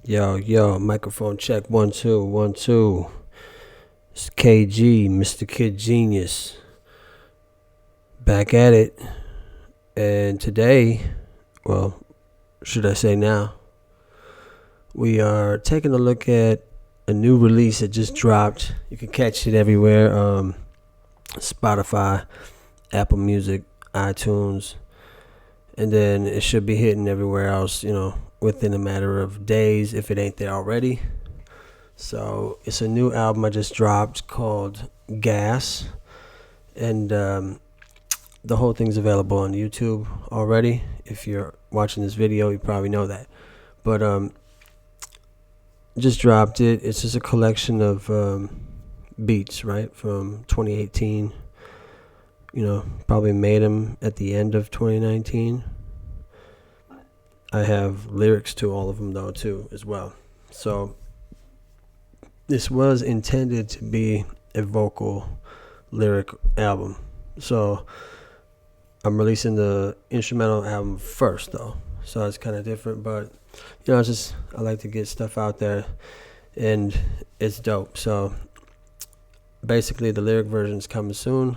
Yo, microphone check 1 2 1 2. It's KG, Mr. Kid Genius, back at it. And today, well, should I say now, we are taking a look at a new release that just dropped. You can catch it everywhere: Spotify, Apple Music, iTunes, and then it should be hitting everywhere else. Within a matter of days if it ain't there already. So it's a new album I just dropped called Gas, and the whole thing's available on YouTube already. If you're watching this video, you probably know that. But just dropped it. It's just a collection of beats, right, from 2018. Probably made them at the end of 2019. I have lyrics to all of them though too as well. So this was intended to be a vocal lyric album. So I'm releasing the instrumental album first though. So it's kind of different, but I like to get stuff out there and it's dope. So basically the lyric version's coming soon.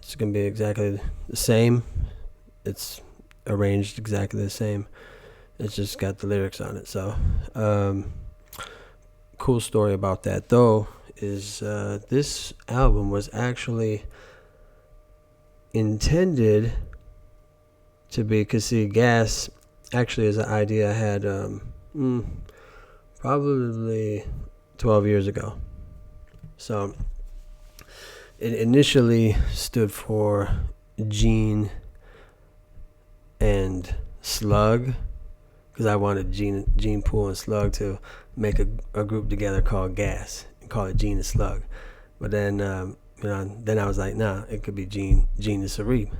It's going to be exactly the same. It's arranged exactly the same. It's just got the lyrics on it. So cool story about that though is this album was actually intended to be, because see, Gas actually is an idea I had probably 12 years ago. So it initially stood for Gene and Slug, because I wanted Gene Pool and Slug to make a group together called Gas and call it Gene and Slug. But then then I was like, nah, it could be Gene and Sareeb.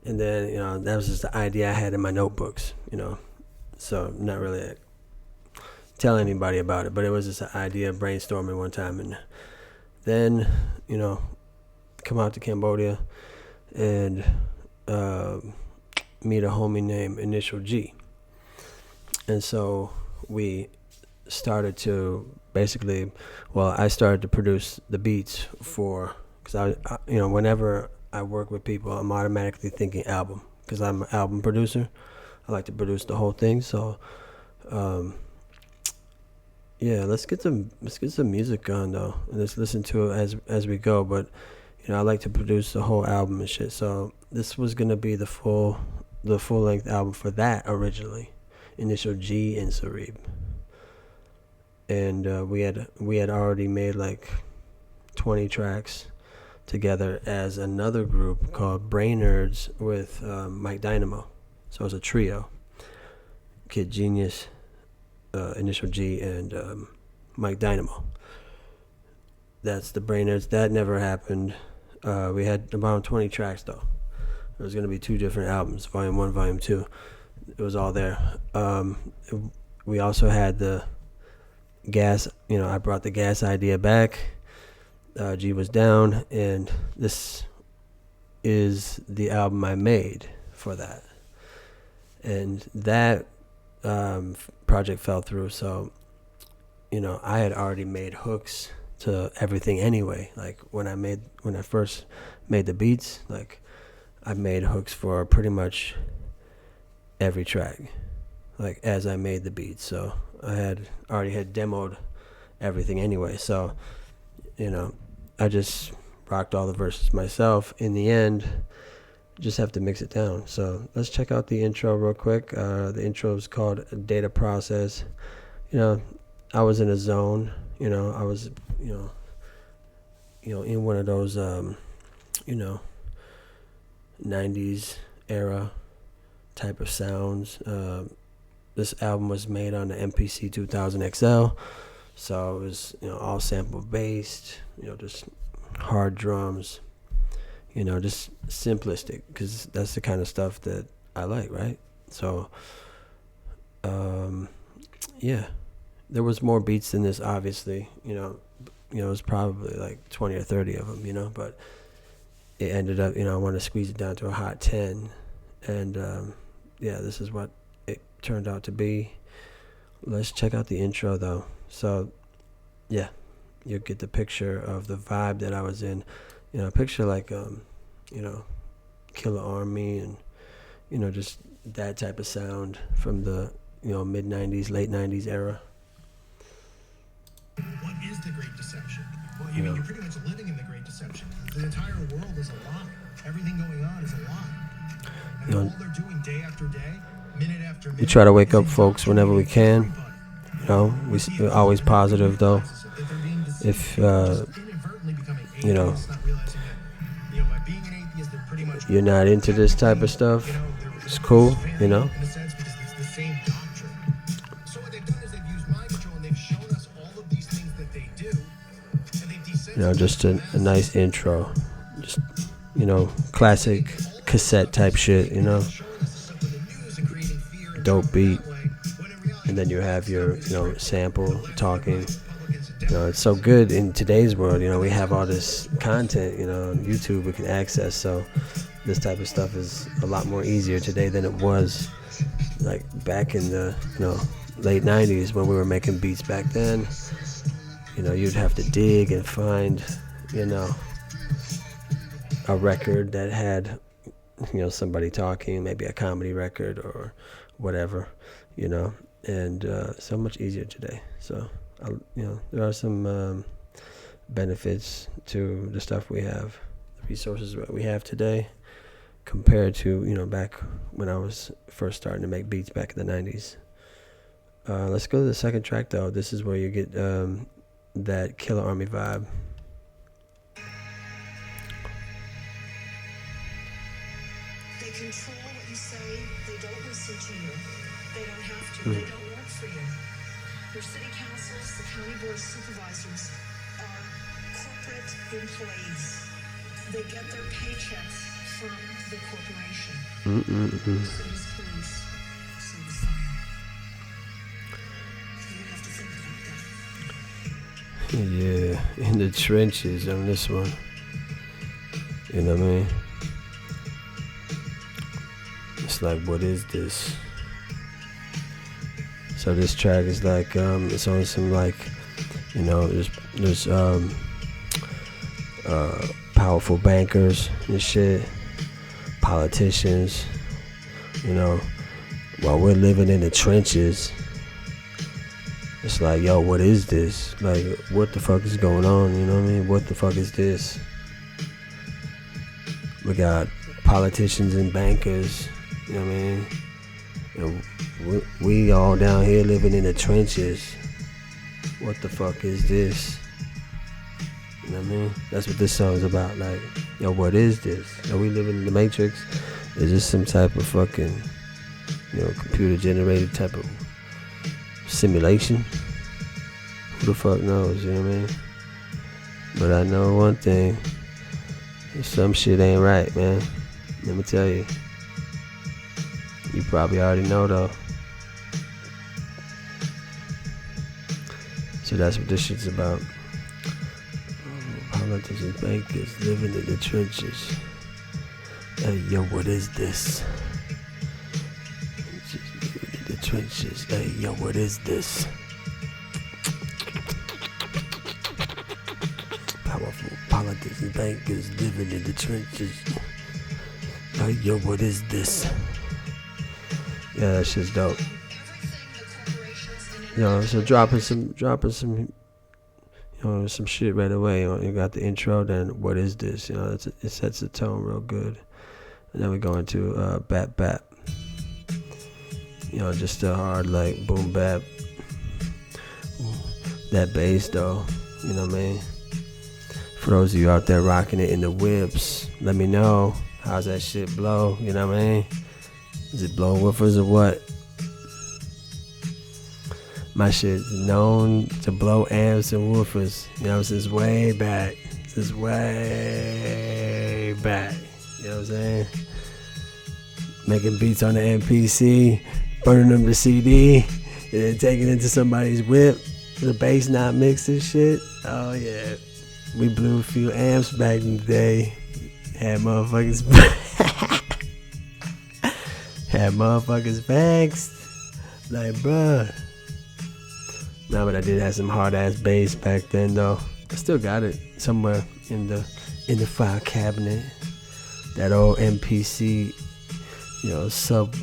And then that was just the idea I had in my notebooks. So not really telling anybody about it, but it was just an idea brainstorming one time. And then come out to Cambodia and meet a homie named Initial G. And so we started to I started to produce the beats because I whenever I work with people, I'm automatically thinking album, because I'm an album producer. I like to produce the whole thing. So let's get some music on though, and let's listen to it as we go. But I like to produce the whole album and shit. So this was gonna be the full length album for that originally, Initial G and Sareeb. And we had already made like 20 tracks together as another group called Brain Nerds with Mike Dynamo. So it's a trio: Kid Genius, Initial G, and Mike Dynamo. That's the Brain Nerds. That never happened. We had about 20 tracks though. There was going to be 2 different albums, Volume 1, Volume 2. It was all there. We also had the Gas. I brought the Gas idea back. G was down, and this is the album I made for that. And that project fell through. So I had already made hooks to everything anyway. Like when I first made the beats, like I made hooks for pretty much every track, like as I made the beats. So I had already demoed everything anyway. So I just rocked all the verses myself. In the end, just have to mix it down. So let's check out the intro real quick. The intro is called Data Process. I was in a zone. I was in one of those 90s era type of sounds. This album was made on the MPC 2000 XL, so it was all sample based, just hard drums, just simplistic, because that's the kind of stuff that I like, right? So there was more beats than this, obviously. It was probably like 20 or 30 of them, but it ended up, I wanted to squeeze it down to a hot 10. And this is what it turned out to be. let's check out the intro though. So yeah, you get the picture of the vibe that I was in. Picture like Killer Army and just that type of sound from the mid '90s, late '90s era. What is the Great Deception? Well, you're pretty much living in the Great Deception. The entire world is a lie. Everything going on is a lie. And all they're doing day after day, minute after minute. We try to wake up folks whenever we can. We're always positive though. If you're not into this type of stuff, it's cool. Just a nice intro, just classic cassette type shit, dope beat, and then you have your sample talking. It's so good in today's world. We have all this content on YouTube we can access, so this type of stuff is a lot more easier today than it was like back in the late 90s when we were making beats back then. You'd have to dig and find a record that had somebody talking, maybe a comedy record or whatever, and so much easier today. So there are some benefits to the stuff we have, the resources that we have today compared to back when I was first starting to make beats back in the 90s. Let's go to the second track though. This is where you get that Killer Army vibe. They control what you say. They don't listen to you. They don't have to. They don't work for you. Your city councils, the county board of supervisors are corporate employees. They get their paychecks from the corporation. So does police. So does fire. You have to think about that. Yeah, in the trenches on this one. You know what I mean? It's like, what is this? So this track is like, it's on some like, there's powerful bankers and shit, politicians, while we're living in the trenches. It's like, yo, what is this? Like, what the fuck is going on? You know what I mean? What the fuck is this? We got politicians and bankers, you know what I mean? We all down here living in the trenches. What the fuck is this? You know what I mean? That's what this song's about. Like, yo, what is this? Are we living in the Matrix? Is this some type of fucking, computer generated type of simulation? Who the fuck knows, you know what I mean? But I know one thing. Some shit ain't right, man. Let me tell you. You probably already know though. So that's what this shit's about. Politicians, bankers, living in the trenches. Hey, yo, what is this? Just living in the trenches. Hey, yo, what is this? Powerful politicians, bankers, living in the trenches. Hey, yo, what is this? Yeah, that shit's dope. So dropping some some shit right away. You got the intro, then what is this? It sets the tone real good. And then we go into bap bap. Just a hard like boom bap. That bass though, you know what I mean? For those of you out there rocking it in the whips, let me know. How's that shit blow? You know what I mean? Is it blow woofers or what? My shit's known to blow amps and woofers. Since way back. Since way back. You know what I'm saying? Making beats on the MPC, burning them to CD, and then taking it to somebody's whip. The bass not mixed and shit. Oh yeah. We blew a few amps back in the day. Had motherfuckers vexed. Like, bruh, Nah, but I did have some hard ass bass back then though. I still got it somewhere in the file cabinet. That old MPC, sub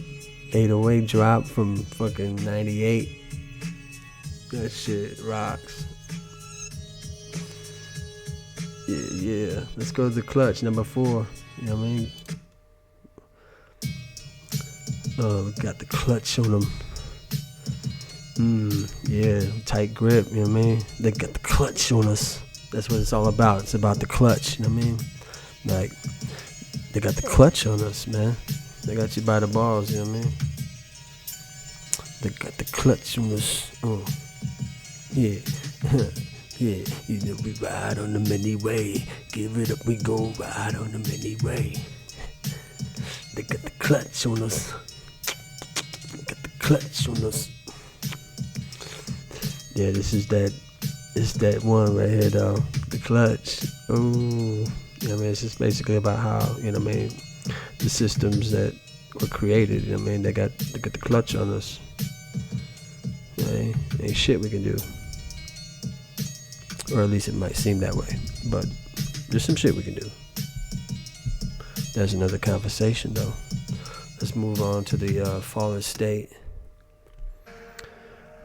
808 drop from fucking 98. That shit rocks. Yeah. Let's go to the clutch, number 4. You know what I mean? We got the clutch on them. Yeah, tight grip, you know what I mean? They got the clutch on us. That's what it's all about. It's about the clutch, you know what I mean? Like, they got the clutch on us, man. They got you by the balls, you know what I mean? They got the clutch on us. Yeah. Yeah, we ride on them anyway. Give it up, we go ride on them anyway. They got the clutch on us. Got the clutch on us. Yeah, it's that one right here though. The clutch. Ooh. You know what I mean? It's just basically about how, you know what I mean, the systems that were created, you know what I mean, they got the clutch on us. Ain't shit we can do. Or at least it might seem that way. But there's some shit we can do. That's another conversation though. Let's move on to the Fallen State.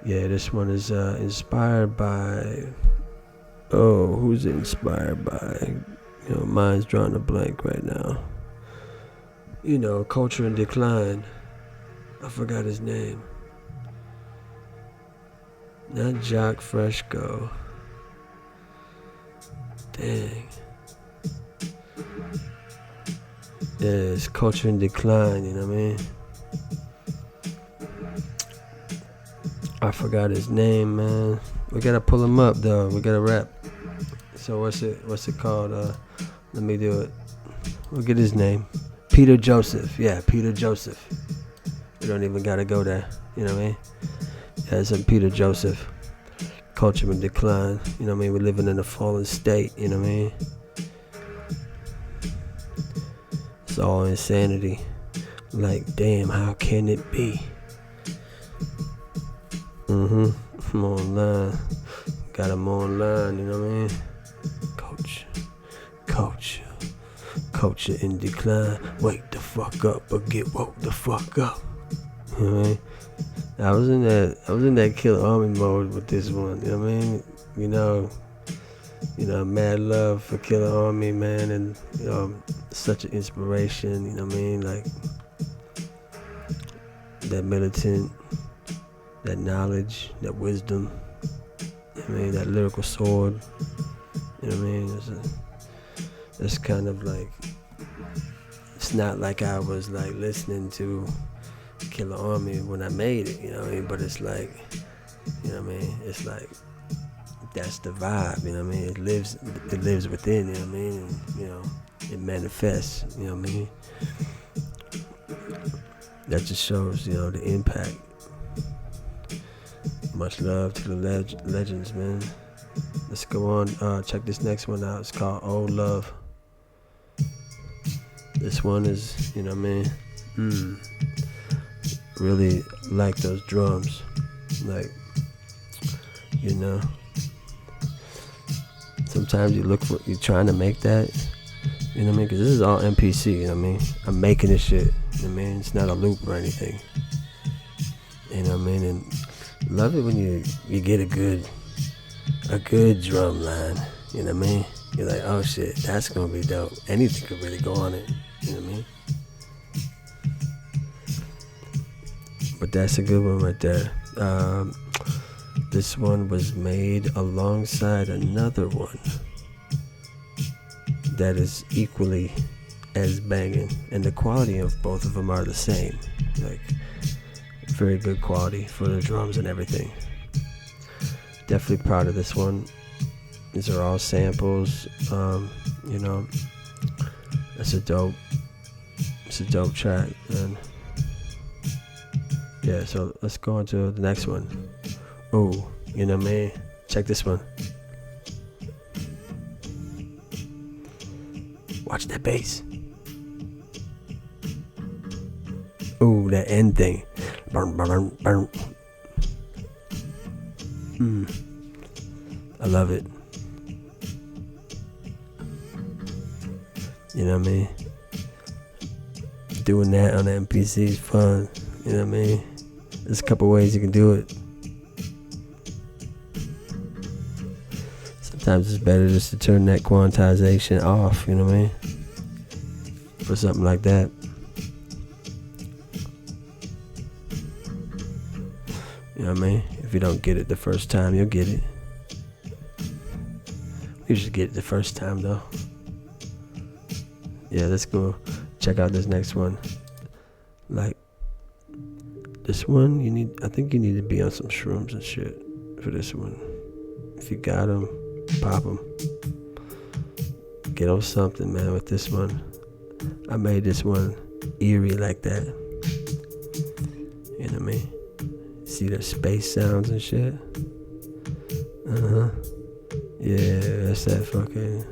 Yeah, this one is inspired by... Oh, who's it inspired by? Mine's drawing a blank right now. Culture in Decline. I forgot his name. Not Jock Fresco. Dang. Yeah, it's Culture in Decline, you know what I mean? I forgot his name, man. We gotta pull him up though. We gotta rap. So what's it called? Let me do it. We'll get his name. Peter Joseph. Yeah, Peter Joseph. We don't even gotta go there. You know what I mean? Yeah, it's a Peter Joseph. Culture in Decline. You know what I mean? We're living in a fallen state. You know what I mean? It's all insanity. Like, damn, how can it be? I'm online. Got him online, you know what I mean? Culture in decline. Wake the fuck up or get woke the fuck up. You know what I mean? I was in that Killer Army mode with this one, you know what I mean? Mad love for Killer Army, man, and such an inspiration, you know what I mean? Like that militant, that knowledge, that wisdom, you know what I mean, that lyrical sword, you know what I mean? It's kind of like, it's not like I was like listening to Killer Army when I made it, you know what I mean? But it's like, you know what I mean? It's like, that's the vibe, you know what I mean? It lives within, you know what I mean? And, it manifests, you know what I mean? That just shows, the impact. Much love to the legends, man. Let's go on. Check this next one out. It's called Old Love. This one is, you know what I mean? Really like those drums. Like, sometimes you're trying to make that, you know what I mean? Because this is all MPC, you know what I mean? I'm making this shit, you know what I mean? It's not a loop or anything. You know what I mean? And love it when you get a good drum line, you know what I mean? You're like, oh shit, that's gonna be dope. Anything could really go on it, you know what I mean? But that's a good one right there. This one was made alongside another one that is equally as banging, and the quality of both of them are the same. Like, very good quality for the drums and everything. Definitely proud of this one. These are all samples. It's a dope track, and yeah. So let's go on to the next one. Oh, you know what I mean? Check this one. Watch that bass. Ooh, that end thing. Burn, burn, burn. I love it. You know what I mean? Doing that on the MPC is fun. You know what I mean? There's a couple ways you can do it. Sometimes it's better just to turn that quantization off, you know what I mean? For something like that. You know what I mean? If you don't get it the first time, you'll get it. You should get it the first time though. Yeah, let's go check out this next one. Like this one, I think you need to be on some shrooms and shit for this one. If you got them, pop them. Get on something, man, with this one. I made this one eerie like that. You know what I mean? See the space sounds and shit? Yeah, that's that fucking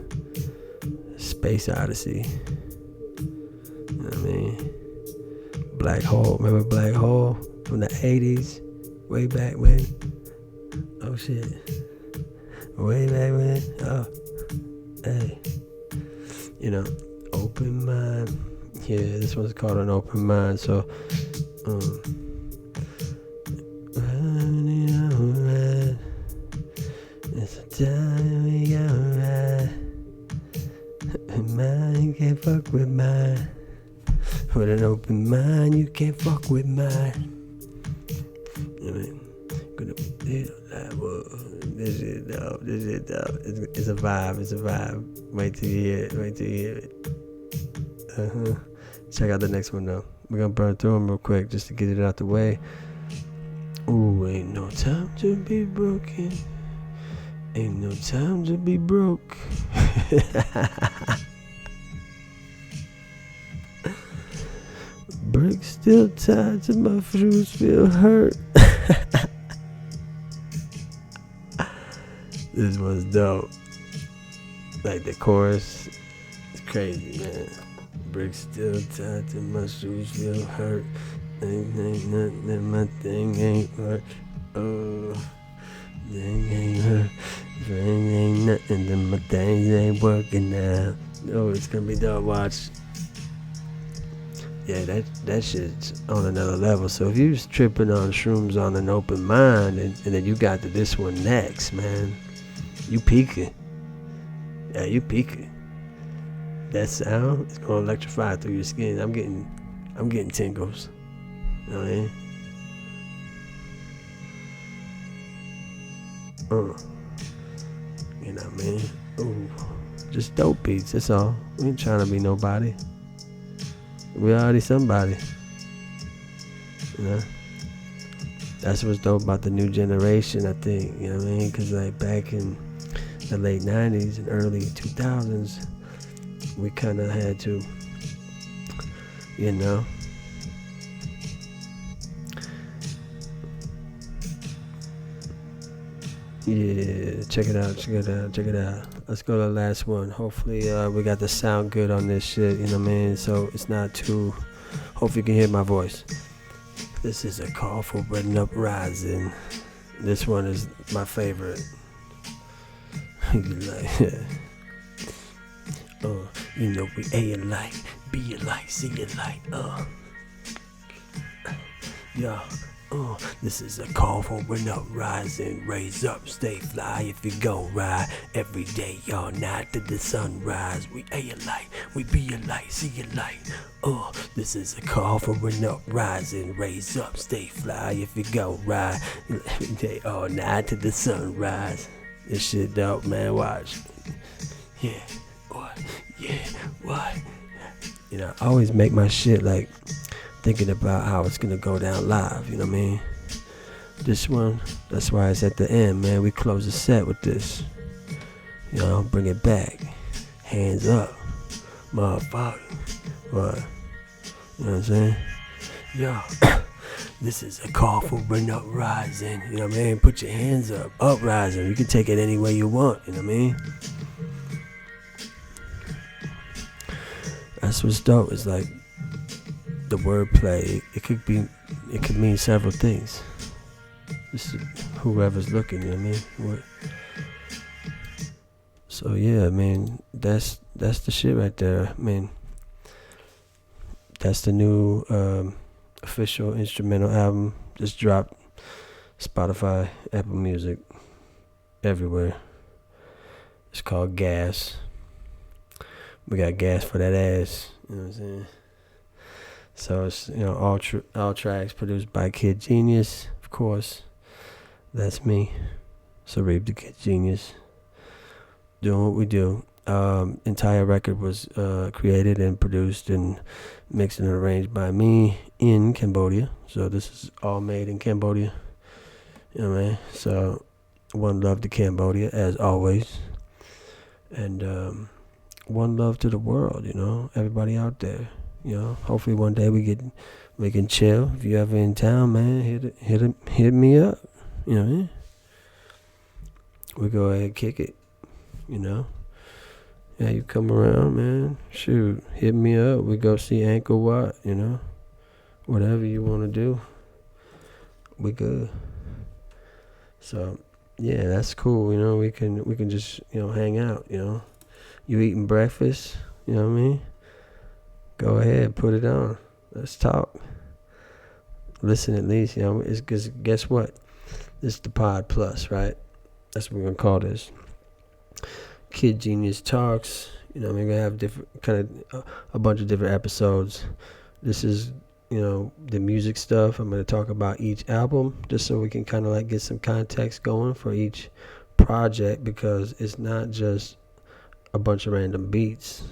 Space Odyssey. You know what I mean? Black Hole. Remember Black Hole from the 80s? Way back when? Oh shit. Way back when? Oh. Hey. You know, open mind. Yeah, this one's called an open mind. So, it's a time we got right. Mine can't fuck with mine. With an open mind, you can't fuck with mine. You know what I mean? Gonna feel like, whoa, this shit dope. It's a vibe. Wait till you hear it. Check out the next one though. We're gonna burn through them real quick just to get it out the way. Ooh, ain't no time to be broken. Ain't no time to be broke. Bricks still tied to my fruits feel hurt. This one's dope. Like the chorus, it's crazy, man. Bricks still tied to my shoes feel hurt. Ain't nothing, my thing ain't hurt. Oh, thing ain't hurt. Thing ain't nothing, then my things ain't working now. Oh, it's gonna be dope. Watch. Yeah, that shit's on another level. So if you was tripping on shrooms on an open mind, and then you got to this one next, man, you peaking. Yeah, you peaking. That sound is gonna electrify through your skin. I'm getting tingles. You know what I mean? You know what I mean? Ooh, just dope beats. That's all. We ain't trying to be nobody. We already somebody. You know? That's what's dope about the new generation, I think. You know what I mean? Because like back in the late 90s and early 2000s, we kind of had to, you know, yeah, check it out. Let's go to the last one. Hopefully we got the sound good on this shit, you know what I mean? So it's not too, hopefully you can hear my voice. This is a call for Bread Uprising. This one is my favorite. You know we A alike, B alike, C alike, yeah. This is a call for an uprising. Raise up, stay fly if you gon' ride. Every day, all night to the sunrise. We A alike, we B alike, C alike. This is a call for an uprising. Raise up, stay fly if you gon' ride. Every day, all night to the sunrise. This shit dope, man. Watch. Yeah, what? Yeah, what? You know, I always make my shit like thinking about how it's gonna go down live, you know what I mean? This one, that's why it's at the end, man. We close the set with this. You know, bring it back. Hands up. Motherfucker. What? You know what I'm saying? Yo, this is a call for an uprising. You know what I mean? Put your hands up. Uprising. You can take it any way you want, you know what I mean? That's what's dope. It's like the wordplay, it could mean several things. This is whoever's looking. You know what I mean? So yeah, I mean that's the shit right there. I mean that's the new official instrumental album. Just dropped Spotify, Apple Music, everywhere. It's called Gas. We got gas for that ass. You know what I'm saying? So it's all tracks produced by Kid Genius, of course. That's me, Sarib the Kid Genius, doing what we do. Entire record was created and produced and mixed and arranged by me in Cambodia. So this is all made in Cambodia. You know what I mean? So one love to Cambodia as always, and one love to the world. Everybody out there. Hopefully one day we can chill. If you ever in town, man, hit me up. You know what I mean? We go ahead and kick it. Yeah, you come around, man. Shoot, hit me up. We go see Angkor Wat. Whatever you want to do, we good. So yeah, that's cool. We can just hang out. You eating breakfast? You know what I mean? Go ahead, put it on. Let's talk. Listen at least. It's because guess what? This is the Pod Plus, right? That's what we're gonna call this. Kid Genius Talks. We're gonna have different a bunch of different episodes. This is the music stuff. I'm gonna talk about each album just so we can kind of get some context going for each project, because it's not just a bunch of random beats.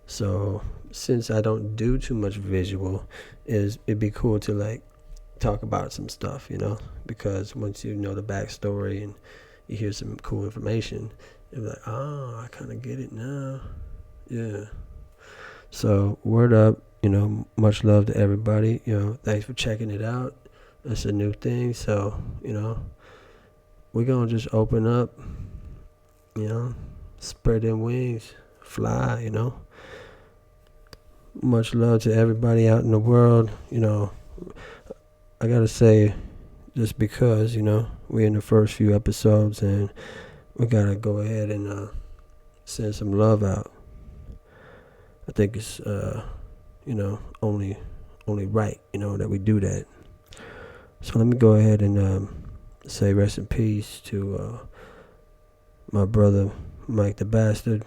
So since I don't do too much visual, it'd be cool to talk about some stuff, because once you know the backstory and you hear some cool information, you're like, oh, I kind of get it now. Yeah. So word up, much love to everybody. Thanks for checking it out. It's a new thing, so we're gonna just open up, spread them wings, fly. Much love to everybody out in the world. I gotta say, just because we're in the first few episodes, and we gotta go ahead and send some love out. I think it's only right that we do that. So let me go ahead and say rest in peace to my brother Mike the Bastard.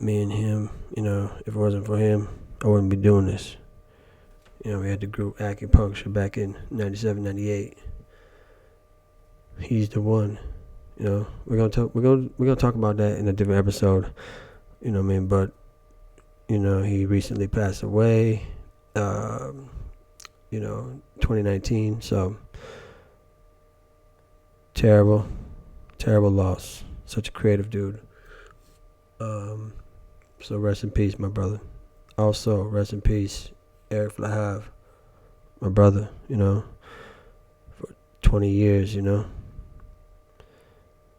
Me and him, if it wasn't for him, I wouldn't be doing this. We had the group Acupuncture back in 97, 98. He's the one. We're gonna talk about that in a different episode. But he recently passed away. 2019. So terrible loss. Such a creative dude. So rest in peace, my brother. Also, rest in peace, Eric Flahav, my brother, for 20 years,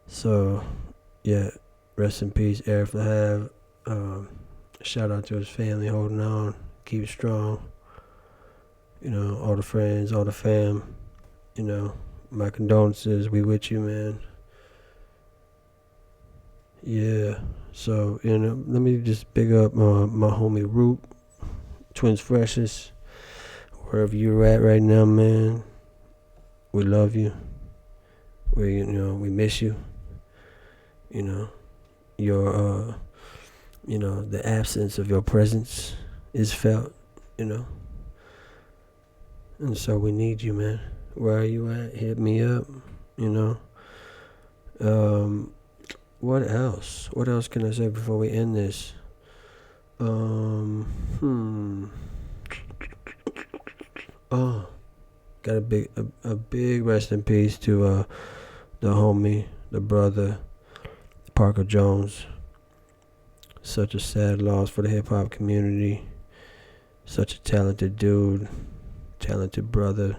So, yeah, rest in peace, Eric Flahav. Shout out to his family holding on, keep strong. All the friends, all the fam, my condolences. We with you, man. Yeah. So, let me just big up my homie Root, Twins Freshest, wherever you're at right now, man. We love you. We miss you. Your the absence of your presence is felt, and so we need you, man. Where are you at? Hit me up. What else? What else can I say before we end this? Oh, got a big rest in peace to the homie, the brother, Parker Jones. Such a sad loss for the hip hop community. Such a talented dude, talented brother.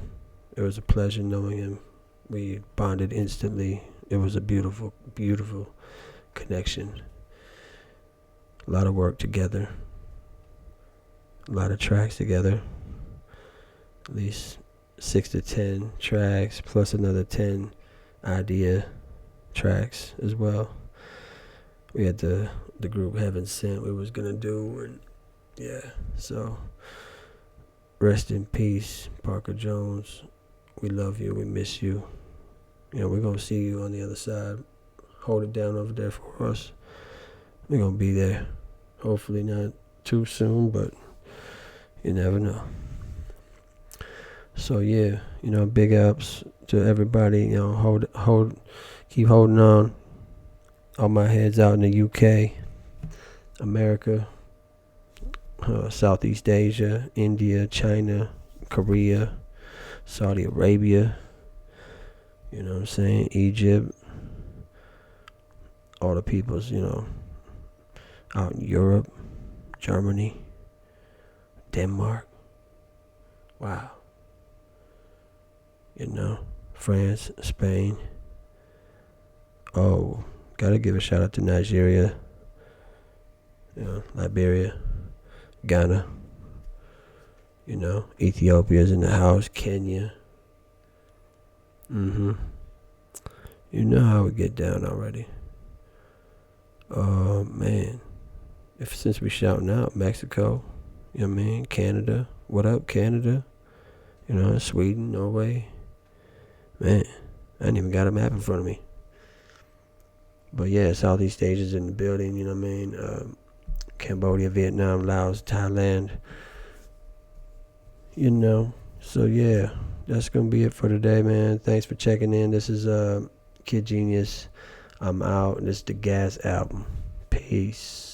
It was a pleasure knowing him. We bonded instantly. It was a beautiful, beautiful connection. A lot of work together. A lot of tracks together. at least 6 to 10 tracks plus another 10 idea tracks as well. We had the group Heaven Sent we was gonna do, and yeah, so rest in peace, Parker Jones. We love you, we miss you. We're gonna see you on the other side. Hold it down over there for us. We're gonna be there. Hopefully not too soon, but you never know. So yeah, big ups to everybody. Keep holding on. All my heads out in the UK, America, Southeast Asia, India, China, Korea, Saudi Arabia. You know what I'm saying? Egypt. All the peoples, out in Europe, Germany, Denmark. Wow. France, Spain. Oh, gotta give a shout out to Nigeria, Liberia, Ghana, Ethiopia's in the house, Kenya. You know how we get down already. Oh, man. Since we shouting out Mexico, Canada. What up, Canada? Sweden, Norway. Man, I ain't even got a map in front of me. But yeah, Southeast Asia's in the building, Cambodia, Vietnam, Laos, Thailand. So yeah, that's gonna be it for today, man. Thanks for checking in. This is Kid Genius. I'm out. This is the Gas album. Peace.